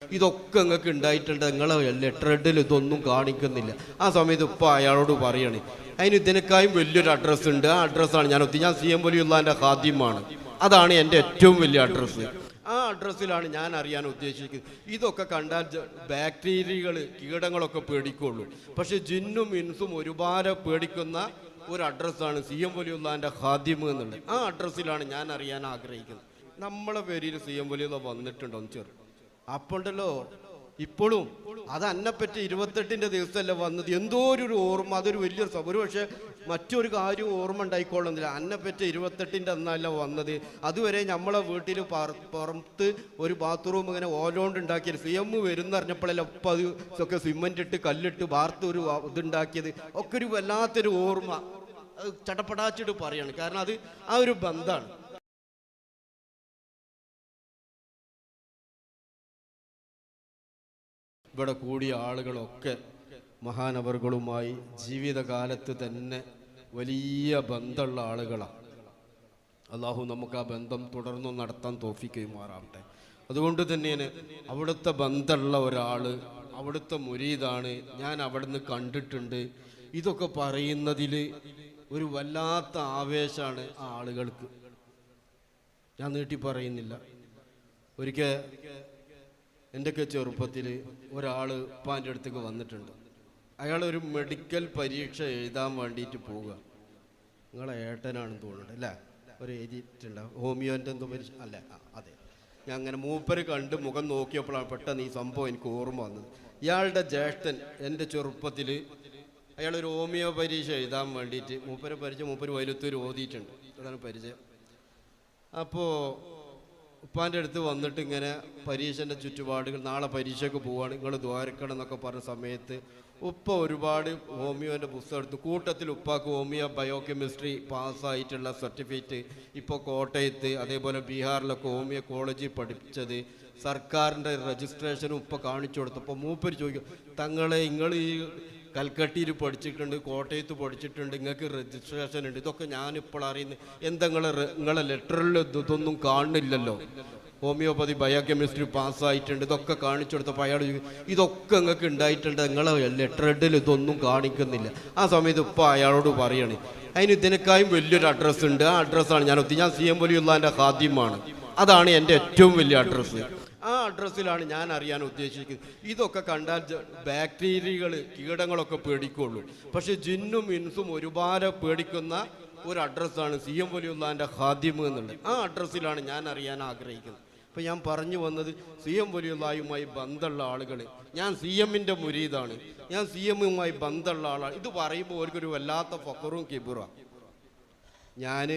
ഇതൊക്കെ നിങ്ങൾക്ക് ഉണ്ടായിട്ടുണ്ട്, നിങ്ങളെ ലെറ്ററിൽ ഇതൊന്നും കാണിക്കുന്നില്ല. ആ സമയത്ത് ഇപ്പോൾ അയാളോട് പറയണേ, അതിന് ഇതിനേക്കാളും വലിയൊരു അഡ്രസ്സ് ഉണ്ട്. ആ അഡ്രസ്സാണ് ഞാൻ CM വലിയുള്ളതിൻ്റെ ഖാദിമാണ്. അതാണ് എൻ്റെ ഏറ്റവും വലിയ അഡ്രസ്സ്. ആ അഡ്രസ്സിലാണ് ഞാൻ അറിയാൻ ഉദ്ദേശിക്കുന്നത്. ഇതൊക്കെ കണ്ടാൽ ബാക്ടീരിയകൾ, കീടങ്ങളൊക്കെ പേടിക്കുള്ളൂ. പക്ഷെ ജിന്നും ഇൻസും ഒരുപാട് പേടിക്കുന്ന ഒരു അഡ്രസ്സാണ് CM വലിയുള്ളതിൻ്റെ ഖാദിം എന്നുള്ളത്. ആ അഡ്രസ്സിലാണ് ഞാൻ അറിയാൻ ആഗ്രഹിക്കുന്നത്. നമ്മളെ പേരിൽ CM വലിയുള്ള വന്നിട്ടുണ്ടോ എന്ന് ചെറു അപ്പോണ്ടല്ലോ. ഇപ്പോഴും അത് അന്നെപ്പറ്റി 28-ന്റെ ദിവസമല്ല വന്നത്. എന്തോ ഒരു ഓർമ്മ, അതൊരു വലിയൊരു ഒരു പക്ഷേ മറ്റൊരു കാര്യവും ഓർമ്മ ഉണ്ടായിക്കൊള്ളുന്നില്ല. അന്നെപ്പറ്റി 28-ന്റെ അന്നല്ല വന്നത്. അതുവരെ നമ്മളെ വീട്ടിൽ പുറത്ത് ഒരു ബാത്റൂം ഇങ്ങനെ ഓലോണ്ട് ഉണ്ടാക്കിയത്. CM വരുന്നറിഞ്ഞപ്പോഴല്ല ഒപ്പം അത് ഒക്കെ സിമെൻ്റ് ഇട്ട് കല്ലിട്ട് വാർത്ത് ഒരു ഇതുണ്ടാക്കിയത്. ഒക്കെ ഒരു വല്ലാത്തൊരു ഓർമ്മ. അത് ചടപടാച്ചിട്ട് പറയാണ്. കാരണം അത് ആ ഒരു ബന്ധമാണ്. ഇവിടെ കൂടിയ ആളുകളൊക്കെ മഹാനവറുകളുമായി ജീവിതകാലത്ത് തന്നെ വലിയ ബന്ധമുള്ള ആളുകളാണ്. അള്ളാഹു നമുക്ക് ആ ബന്ധം തുടർന്നു നടത്താൻ തോഫിക്കുമാറാവട്ടെ. അതുകൊണ്ട് തന്നെയാണ് അവിടുത്തെ ബന്ധമുള്ള ഒരാൾ, അവിടുത്തെ മുരീദാണ്, ഞാൻ അവിടുന്ന് കണ്ടിട്ടുണ്ട്, ഇതൊക്കെ പറയുന്നതിൽ ഒരു വല്ലാത്ത ആവേശമാണ് ആ ആളുകൾക്ക്. ഞാൻ നീട്ടി പറയുന്നില്ല. ഒരിക്കൽ എൻ്റെയൊക്കെ ചെറുപ്പത്തിൽ ഒരാൾ ഉപ്പാൻ്റെ അടുത്തേക്ക് വന്നിട്ടുണ്ട്. അയാളൊരു മെഡിക്കൽ പരീക്ഷ എഴുതാൻ വേണ്ടിയിട്ട് പോവുക. നിങ്ങളെ ഏട്ടനാണെന്ന് തോന്നുന്നുണ്ട് അല്ലേ? ഒരു എഴുതിയിട്ടുണ്ട് ഹോമിയോൻ്റെ എന്തോ പരീക്ഷ അല്ലേ? അതെ. ഞാൻ അങ്ങനെ മൂപ്പര് കണ്ട് മുഖം നോക്കിയപ്പോഴാണ് പെട്ടെന്ന് ഈ സംഭവം എനിക്ക് ഓർമ്മ വന്നത്. ഇയാളുടെ ജ്യേഷ്ഠൻ എൻ്റെ ചെറുപ്പത്തിൽ അയാളൊരു ഹോമിയോ പരീക്ഷ എഴുതാൻ വേണ്ടിയിട്ട് മൂപ്പര് വൈലത്തൂർ ഓതിയിട്ടുണ്ട്. അതാണ് പരിചയം. അപ്പോൾ ഉപ്പാൻ്റെ അടുത്ത് വന്നിട്ട് ഇങ്ങനെ പരീക്ഷൻ്റെ ചുറ്റുപാടുകൾ, നാളെ പരീക്ഷയ്ക്ക് പോവുകയാണ്, നിങ്ങൾ ദ്വാരക്കണം എന്നൊക്കെ പറഞ്ഞ സമയത്ത് ഉപ്പ ഒരുപാട് ഹോമിയോൻ്റെ പുസ്തകം എടുത്തു. കൂട്ടത്തിൽ ഉപ്പാക്ക് ഹോമിയോ ബയോകെമിസ്ട്രി പാസ്സായിട്ടുള്ള സർട്ടിഫിക്കറ്റ്, ഇപ്പോൾ കോട്ടയത്ത് അതേപോലെ ബീഹാറിലൊക്കെ ഹോമിയോ കോളേജിൽ പഠിപ്പിച്ചത് സർക്കാരിൻ്റെ രജിസ്ട്രേഷനും ഉപ്പ കാണിച്ചു കൊടുത്തപ്പോൾ മൂപ്പര് ചോദിക്കും, തങ്ങളെ നിങ്ങൾ ഈ കൽക്കട്ടിയിൽ പഠിച്ചിട്ടുണ്ട്, കോട്ടയത്ത് പഠിച്ചിട്ടുണ്ട്, നിങ്ങൾക്ക് രജിസ്ട്രേഷൻ ഉണ്ട്, ഇതൊക്കെ ഞാനിപ്പോൾ അറിയുന്നത്, എന്താ നിങ്ങളെ ലെറ്ററിൽ ഇതൊന്നും കാണുന്നില്ലല്ലോ, ഹോമിയോപ്പതി ബയോകെമിസ്ട്രി പാസ്സായിട്ടുണ്ട്, ഇതൊക്കെ കാണിച്ചു കൊടുത്തപ്പോൾ അയാൾ ഇതൊക്കെ നിങ്ങൾക്ക് ഉണ്ടായിട്ടുണ്ട്, നിങ്ങളെ ലെറ്ററിൽ ഇതൊന്നും കാണിക്കുന്നില്ല. ആ സമയത്ത് ഇപ്പോൾ അയാളോട് പറയണേ, അതിന് ഇതിനേക്കാളും വലിയൊരു അഡ്രസ്സ് ഉണ്ട്. ആ അഡ്രസ്സാണ് ഞാൻ CM വലിയുള്ളതിൻ്റെ ഖാദിമാണ്. അതാണ് എൻ്റെ ഏറ്റവും വലിയ അഡ്രസ്സ്. ആ അഡ്രസ്സിലാണ് ഞാൻ അറിയാൻ ഉദ്ദേശിക്കുന്നത്. ഇതൊക്കെ കണ്ടാൽ ബാക്ടീരിയകൾ, കീടങ്ങളൊക്കെ പേടിക്കുള്ളൂ. പക്ഷെ ജിന്നും ഇൻസും ഒരുപാട് പേടിക്കുന്ന ഒരു അഡ്രസ്സാണ് CM വലിയുള്ളതിൻ്റെ ഖാദിം എന്നുള്ളത്. ആ അഡ്രസ്സിലാണ് ഞാൻ അറിയാൻ ആഗ്രഹിക്കുന്നത്. അപ്പോൾ ഞാൻ പറഞ്ഞു വന്നത് CM വലിയുള്ളയുമായി ബന്ധമുള്ള ആളുകൾ, ഞാൻ CMൻ്റെ മുരീദാണ്, ഞാൻ CMുമായി ബന്ധമുള്ള ആളാണ്. ഇത് പറയുമ്പോൾ അവർക്കൊരു വല്ലാത്ത ഫഖറും കിബുറാണ്. ഞാൻ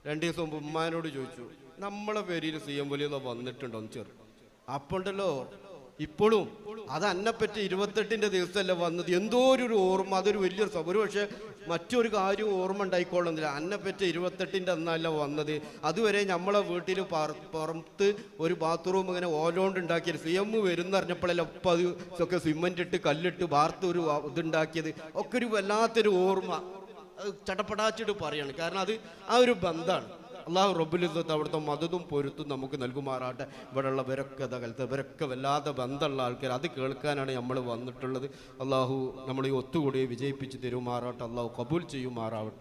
2 ദിവസം മുമ്പ് ഉമ്മാനോട് ചോദിച്ചു, നമ്മളെ പേരിൽ CM വലിയുള്ള വന്നിട്ടുണ്ടോ എന്ന് ചെറു അപ്പോണ്ടല്ലോ. ഇപ്പോഴും അത് അന്നെപ്പറ്റി 28-ന്റെ ദിവസമല്ല വന്നത്. എന്തോ ഒരു ഓർമ്മ, അതൊരു വലിയൊരു ഒരു പക്ഷേ മറ്റൊരു കാര്യവും ഓർമ്മ ഉണ്ടായിക്കൊള്ളുന്നില്ല. അന്നെപ്പറ്റി 28-ന്റെ അന്നല്ല വന്നത്. അതുവരെ നമ്മളെ വീട്ടിൽ പുറത്ത് ഒരു ബാത്റൂം ഇങ്ങനെ ഓലോണ്ട് ഉണ്ടാക്കിയത്. CM വരുന്നറിഞ്ഞപ്പോഴല്ല ഒപ്പം അത് ഒക്കെ സിമെൻ്റ് ഇട്ട് കല്ലിട്ട് വാർത്ത് ഒരു ഇതുണ്ടാക്കിയത്. ഒക്കെ ഒരു വല്ലാത്തൊരു ഓർമ്മ. അത് ചടപടാച്ചിട്ട് പറയാണ്. കാരണം അത് ആ ഒരു ബന്ധമാണ്. അള്ളാഹു റബ്ബുൽ ഇസ്സത്ത് അവിടുത്തെ മദതും പൊരുത്തും നമുക്ക് നൽകുമാറാട്ടെ. ഇവിടെയുള്ളവരൊക്കെ ഇവരൊക്കെ വല്ലാതെ ബന്ധമുള്ള ആൾക്കാർ, അത് കേൾക്കാനാണ് നമ്മൾ വന്നിട്ടുള്ളത്. അള്ളാഹു നമ്മൾ ഈ ഒത്തുകൂടി വിജയിപ്പിച്ച് തരുമാറാട്ടെ. അള്ളാഹു കബൂൽ ചെയ്യുമാറാവട്ടെ.